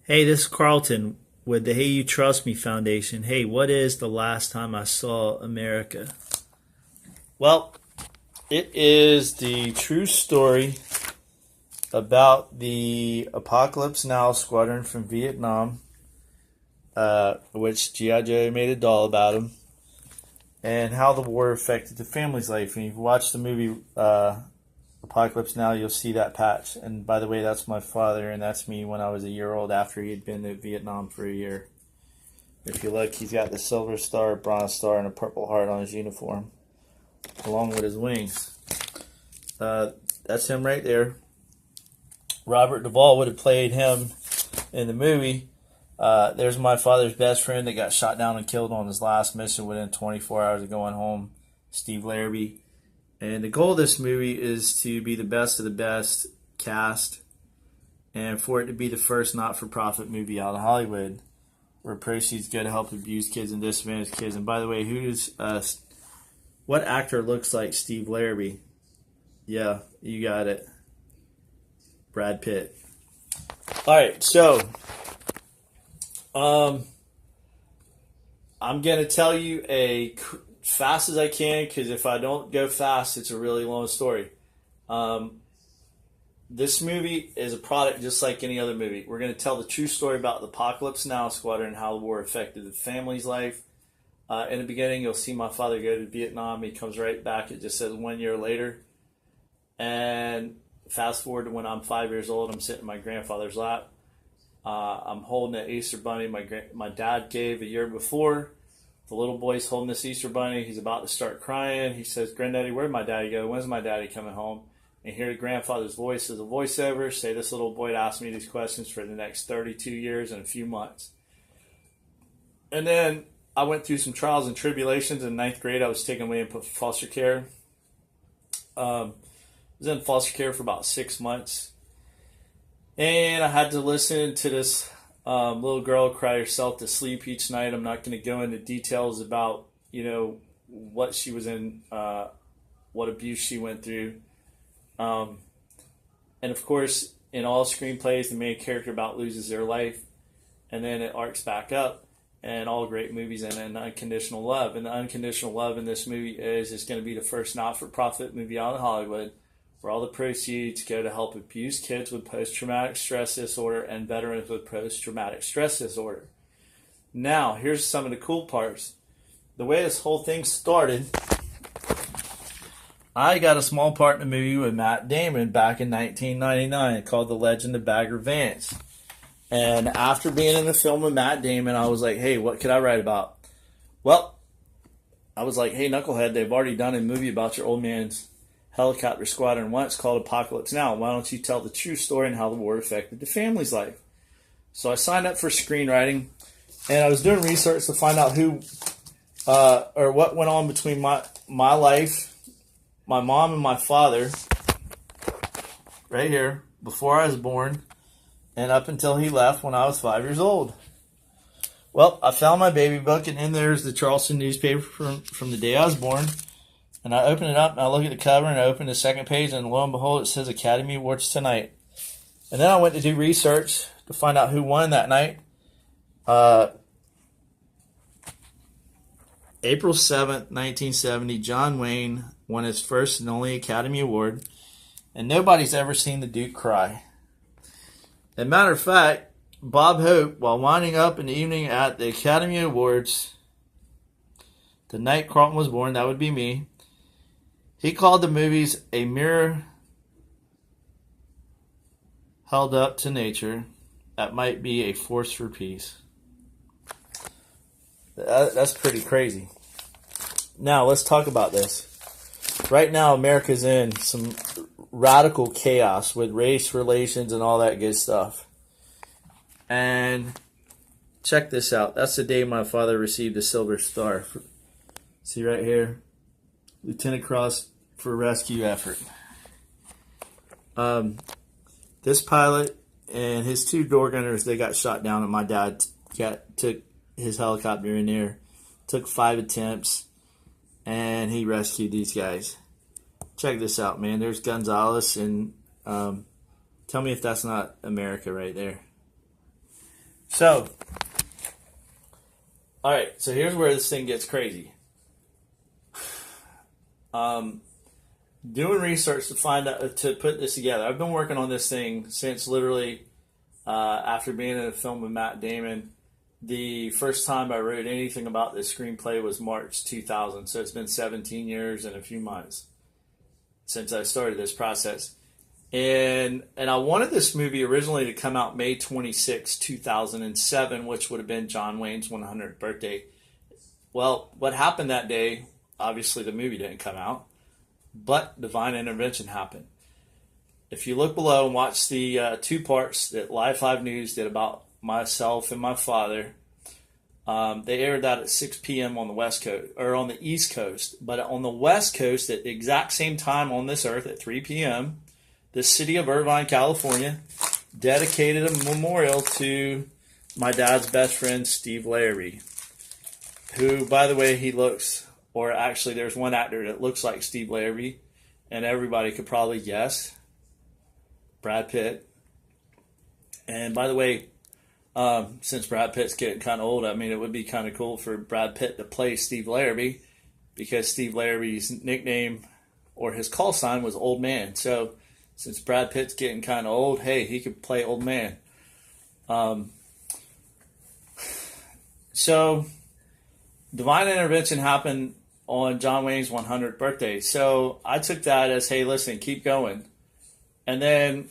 Hey, this is Carlton with the Hey You Trust Me Foundation. Hey, what is the last time I saw America? Well, it is the true story about the Apocalypse Now squadron from Vietnam, which G.I. Joe made a doll about him, and how the war affected the family's life. And you've watched the movie Apocalypse Now, you'll see that patch. And by the way, that's my father, and that's me when I was a year old after he had been to Vietnam for a year. If you look, he's got the silver star, bronze star, and a purple heart on his uniform, along with his wings. That's him right there. Robert Duvall would have played him in the movie. There's my father's best friend that got shot down and killed on his last mission within 24 hours of going home, Steve Larrabee. And the goal of this movie is to be the best of the best cast and for it to be the first not-for-profit movie out of Hollywood where proceeds go to help abused kids and disadvantaged kids. And by the way, what actor looks like Steve Larrabee? Yeah, you got it. Brad Pitt. All right, so I'm going to tell you fast as I can, because if I don't go fast, it's a really long story. This movie is a product just like any other movie. We're going to tell the true story about the Apocalypse Now squadron and how the war affected the family's life. In the beginning, you'll see my father go to Vietnam. He comes right back. It just says 1 year later. And fast forward to when I'm 5 years old, I'm sitting in my grandfather's lap. I'm holding an Easter bunny my dad gave a year before. The little boy's holding this Easter bunny. He's about to start crying. He says, "Granddaddy, where'd my daddy go? When's my daddy coming home?" And hear the grandfather's voice as a voiceover say, "This little boy asked me these questions for the next 32 years and a few months." And then I went through some trials and tribulations. In ninth grade, I was taken away and put in foster care. I was in foster care for about 6 months. And I had to listen to this little girl cry herself to sleep each night. I'm not going to go into details about, what she was in, what abuse she went through. And of course, in all screenplays, the main character about loses their life, and then it arcs back up. And all great movies end in unconditional love. And the unconditional love in this movie is it's going to be the first not-for-profit movie out of Hollywood, where all the proceeds go to help abused kids with post-traumatic stress disorder and veterans with post-traumatic stress disorder. Now, here's some of the cool parts. The way this whole thing started, I got a small part in a movie with Matt Damon back in 1999 called The Legend of Bagger Vance. And after being in the film with Matt Damon, I was like, hey, what could I write about? Well, I was like, hey, Knucklehead, they've already done a movie about your old man's helicopter squadron once called Apocalypse Now. Why don't you tell the true story and how the war affected the family's life? So I signed up for screenwriting, and I was doing research to find out who or what went on between my life, my mom and my father, right here, before I was born, and up until he left when I was 5 years old. Well, I found my baby book, and in there's the Charleston newspaper from the day I was born. And I open it up, and I look at the cover, and I open the second page, and lo and behold, it says Academy Awards tonight. And then I went to do research to find out who won that night. April 7th, 1970, John Wayne won his first and only Academy Award, and nobody's ever seen the Duke cry. As a matter of fact, Bob Hope, while winding up in the evening at the Academy Awards, the night Carlton was born, that would be me, he called the movies a mirror held up to nature that might be a force for peace. That's pretty crazy. Now, let's talk about this. Right now, America's in some radical chaos with race relations and all that good stuff. And check this out. That's the day my father received a Silver Star. See right here? Lieutenant Cross for rescue effort. This pilot and his two door gunners, they got shot down, and my dad took his helicopter in there. Took 5 attempts, and he rescued these guys. Check this out, man. There's Gonzales, and tell me if that's not America right there. So, all right. So here's where this thing gets crazy. Doing research to find out to put this together. I've been working on this thing since literally after being in a film with Matt Damon. The first time I wrote anything about this screenplay was March 2000. So it's been 17 years and a few months since I started this process. And I wanted this movie originally to come out May 26, 2007, which would have been John Wayne's 100th birthday. Well, what happened that day, obviously the movie didn't come out, but divine intervention happened. If you look below and watch the 2 parts that Live 5 News did about myself and my father, they aired that at 6 p.m. on the West Coast, or on the East Coast. But on the West Coast, at the exact same time on this earth at 3 p.m., the city of Irvine, California, dedicated a memorial to my dad's best friend, Steve Larrabee, who, by the way, he looks, or actually there's one actor that looks like Steve Larrabee, and everybody could probably guess, Brad Pitt. And by the way, since Brad Pitt's getting kind of old, I mean, it would be kind of cool for Brad Pitt to play Steve Larrabee, because Steve Larrabee's nickname or his call sign was Old Man. So since Brad Pitt's getting kind of old, hey, he could play Old Man. So divine intervention happened on John Wayne's 100th birthday. So I took that as, hey, listen, keep going. And then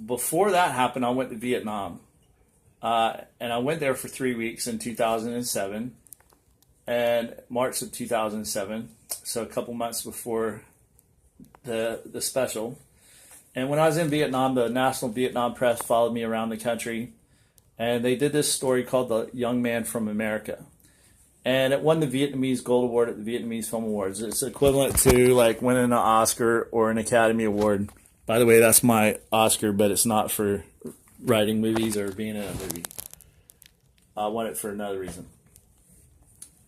before that happened, I went to Vietnam. And I went there for 3 weeks in 2007, and March of 2007, so a couple months before the special. And when I was in Vietnam, the National Vietnam Press followed me around the country, and they did this story called The Young Man from America. And it won the Vietnamese Gold Award at the Vietnamese Film Awards. It's equivalent to like winning an Oscar or an Academy Award. By the way, that's my Oscar, but it's not for writing movies or being in a movie. I won it for another reason.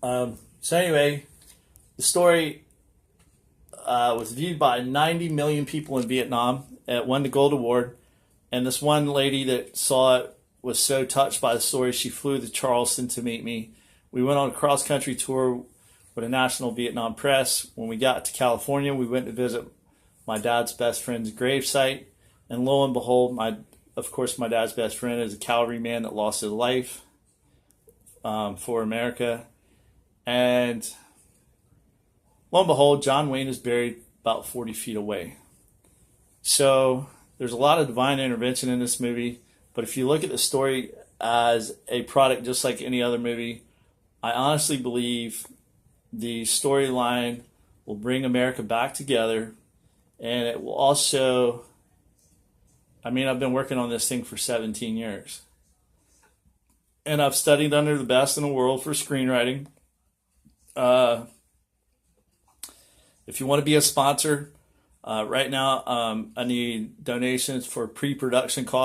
So anyway, the story was viewed by 90 million people in Vietnam. It won the Gold Award. And this one lady that saw it was so touched by the story, she flew to Charleston to meet me. We went on a cross-country tour with the National Vietnam Press. When we got to California, we went to visit my dad's best friend's gravesite. And lo and behold, of course, my dad's best friend is a cavalryman that lost his life for America. And lo and behold, John Wayne is buried about 40 feet away. So there's a lot of divine intervention in this movie. But if you look at the story as a product just like any other movie, I honestly believe the storyline will bring America back together. And it will also, I mean, I've been working on this thing for 17 years. And I've studied under the best in the world for screenwriting. If you want to be a sponsor, right now I need donations for pre-production costs.